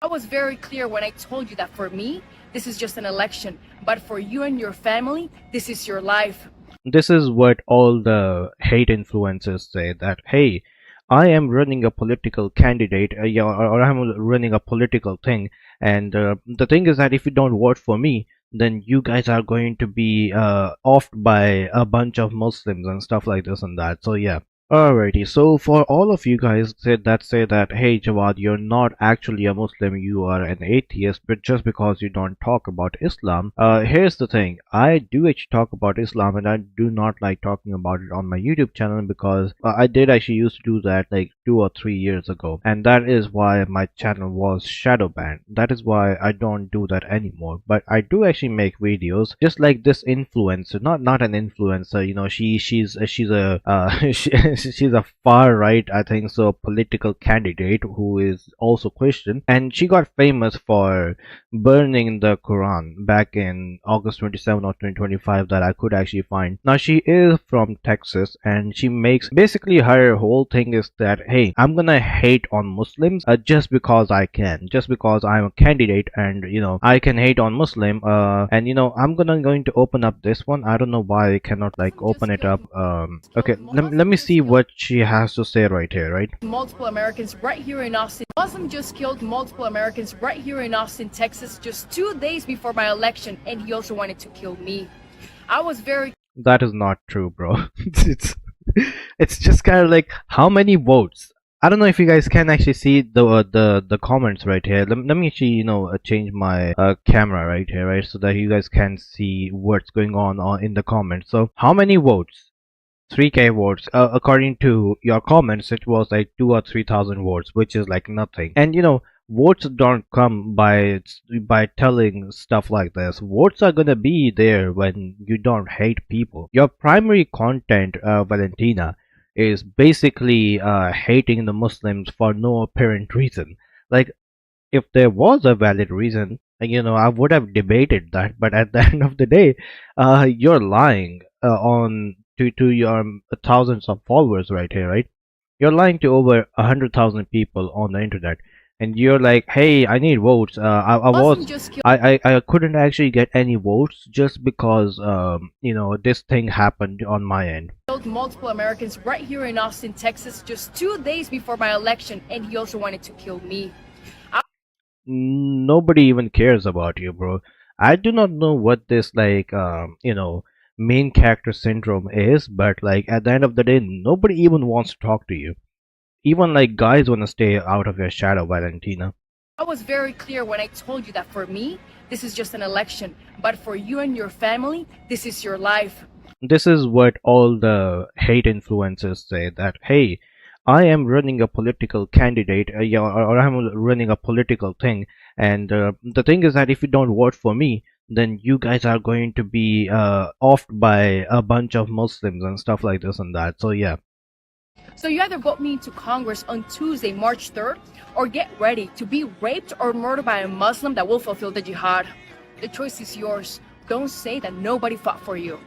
I was very clear when I told you that for me, this is just an election, but for you and your family, this is your life. This is what all the hate influencers say, that hey, I am running a political candidate, yeah, or I'm running a political thing, and the thing is that if you don't vote for me, then you guys are going to be offed by a bunch of Muslims and stuff like this and that. So yeah. Alrighty, so for all of you guys say that, hey Jawad, you're not actually a Muslim, you are an atheist, but just because you don't talk about Islam, here's the thing, I do actually talk about Islam, and I do not like talking about it on my YouTube channel because I did actually used to do that like 2 or 3 years ago, and that is why my channel was shadow banned. That is why I don't do that anymore. But I do actually make videos, just like this influencer, not an influencer, you know, she's a she's a far right, I think so, political candidate who is also Christian, and she got famous for burning the Quran back in August 27 or 2025 that I could actually find. Now she is from Texas, and she makes basically her whole thing is that hey, I'm gonna hate on Muslims just because I can, just because I'm a candidate, and you know I can hate on Muslim. And you know I'm going to open up this one. I don't know why I cannot like Muslim open just it killed up. Okay, let Muslim me just see killed what she has to say right here, right? multiple Americans right here in Austin. Muslim just killed multiple Americans right here in Austin, Texas, just 2 days before my election, and he also wanted to kill me. I was very That is not true, bro. It's just kind of like how many votes. I don't know if you guys can actually see the comments right here. Let me actually change my camera right here, right, so that you guys can see what's going on in the comments. So how many votes? 3K votes. According to your comments, it was like 2 or 3,000 votes, which is like nothing. And you know, votes don't come by telling stuff like this. Votes are gonna be there when you don't hate people. Your primary content, Valentina, is basically hating the Muslims for no apparent reason. Like, if there was a valid reason, I would have debated that. But at the end of the day, you're lying on to your thousands of followers right here, right? You're lying to over 100,000 people on the internet, and you're like, "Hey, I need votes." Muslim just I couldn't actually get any votes just because this thing happened on my end. killed multiple Americans right here in Austin, Texas, just 2 days before my election, and he also wanted to kill me. Nobody even cares about you, bro. I do not know what this like main character syndrome is, but like at the end of the day, nobody even wants to talk to you. Even like guys want to stay out of your shadow, Valentina. I was very clear when I told you that for me, this is just an election, but for you and your family, this is your life. This is what all the hate influencers say, that hey, I am running a political candidate, yeah, or I'm running a political thing, and the thing is that if you don't vote for me, then you guys are going to be offed by a bunch of Muslims and stuff like this and that. So yeah. So you either vote me into Congress on Tuesday, March 3rd, or get ready to be raped or murdered by a Muslim that will fulfill the jihad. The choice is yours. Don't say that nobody fought for you.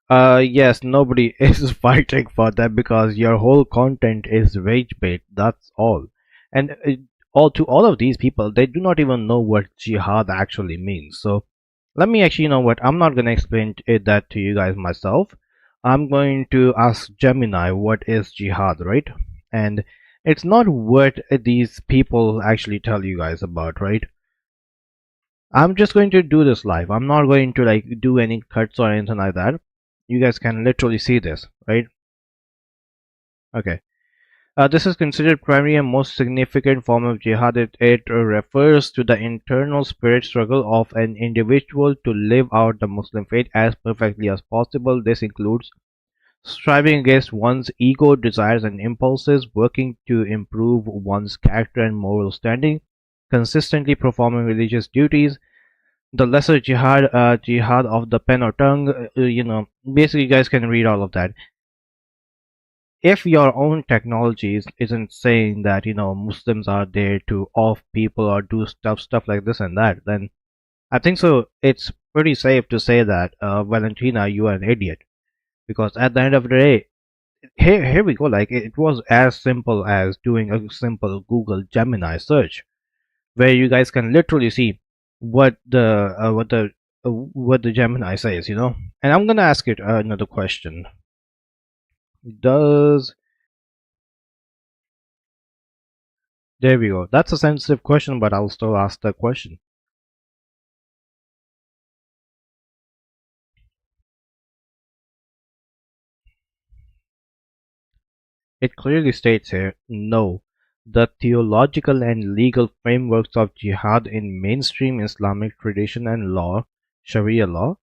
Yes, nobody is fighting for that because your whole content is rage bait. That's all. And all of these people, they do not even know what jihad actually means. So let me actually, you know what? I'm not gonna explain that to you guys myself. I'm going to ask Gemini what is jihad, right? And it's not what these people actually tell you guys about, right? I'm just going to do this live. I'm not going to like do any cuts or anything like that. You guys can literally see this, right? Okay. This is considered primary and most significant form of jihad. It refers to the internal spirit struggle of an individual to live out the Muslim faith as perfectly as possible. This includes striving against one's ego, desires, and impulses, working to improve one's character and moral standing, consistently performing religious duties, the lesser jihad, jihad of the pen or tongue. Basically, you guys can read all of that. If your own technology isn't saying that Muslims are there to off people or do stuff like this and that, then I think so it's pretty safe to say that Valentina, you are an idiot, because at the end of the day, here we go, like it was as simple as doing a simple Google Gemini search. where you guys can literally see what the Gemini says, you know. And I'm gonna ask it another question. Does There we go. That's a sensitive question, but I'll still ask the question. It clearly states here, no, the theological and legal frameworks of jihad in mainstream Islamic tradition and law, Sharia law,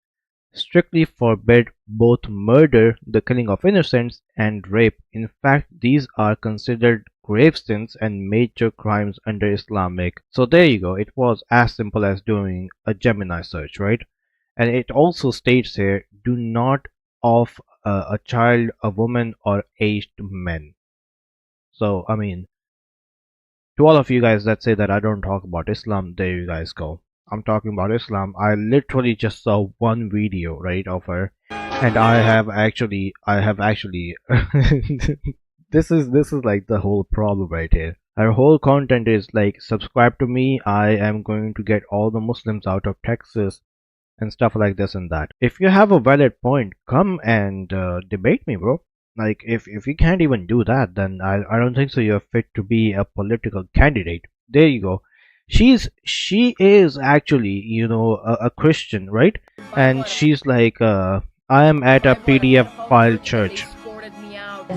strictly forbid both murder, the killing of innocents, and rape. In fact, these are considered grave sins and major crimes under Islamic. So there you go. It was as simple as doing a Gemini search, right? And it also states here, do not of a child, a woman, or aged men. So, I mean, to all of you guys that say that I don't talk about Islam, there you guys go. I'm talking about Islam. I literally just saw one video, right, of her, and I have actually, this is like the whole problem right here. Her whole content is like, subscribe to me. I am going to get all the Muslims out of Texas and stuff like this and that. If you have a valid point, come and debate me, bro. Like, if you can't even do that, then I don't think so you're fit to be a political candidate. There you go. She is actually, you know, a Christian, right? And she's like, I am at a Bible and PDF Pentecostal file church, and they church. escorted me out.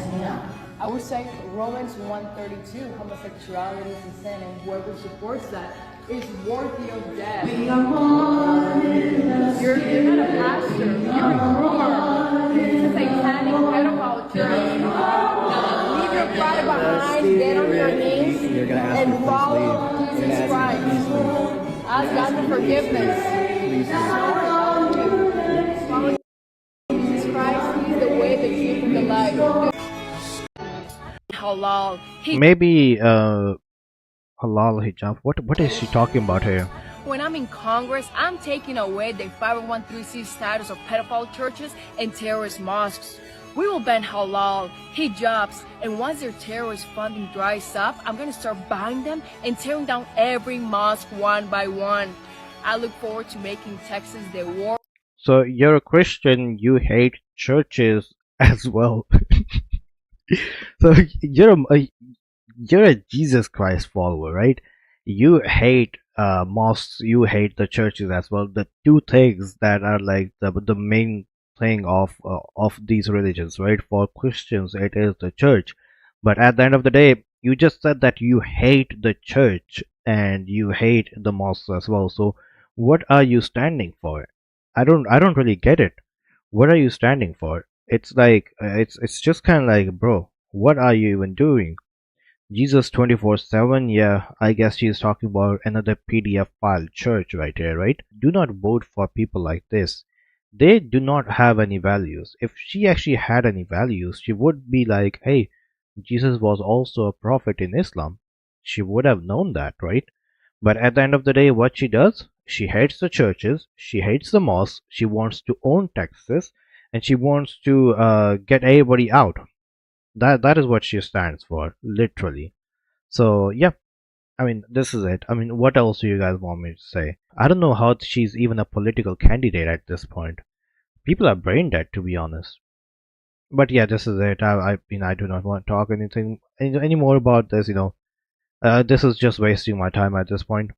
I would say Romans 1:32, homosexuality is a sin, and whoever supports that is worthy of death. You're not a pastor, you're a groomer. It's a satanic pedophile church. Leave your pride behind, get on your knees, and follow Jesus Christ. Ask God for forgiveness. Follow Jesus Christ, He's the way, the truth, and the life. Halal. Maybe halal hijab. What is she talking about here? When I'm in Congress, I'm taking away the 501(c)(3) status of pedophile churches and terrorist mosques. We will ban halal, hijabs, and once their terrorist funding dries up, I'm gonna start buying them and tearing down every mosque one by one. I look forward to making Texas the war. So you're a Christian, you hate churches as well. So you're a Jesus Christ follower, right? You hate mosques, you hate the churches as well. The two things that are like the main thing of these religions, right? For Christians, it is the church. But at the end of the day, you just said that you hate the church and you hate the mosques as well. So what are you standing for? I don't really get it. What are you standing for? It's like it's just kind of like, bro, what are you even doing? Jesus 24/7, yeah, I guess she's talking about another PDF file church right here, right? Do not vote for people like this. They do not have any values. If she actually had any values, she would be like, hey, Jesus was also a prophet in Islam. She would have known that, right? But at the end of the day, what she does, she hates the churches, she hates the mosques, she wants to own Texas, and she wants to get everybody out. That is what she stands for, literally. So yeah, I mean, this is it. I mean, what else do you guys want me to say? I don't know how she's even a political candidate at this point. People are brain dead, to be honest. But yeah, this is it. I mean, I do not want to talk anything any more about this. You know, this is just wasting my time at this point.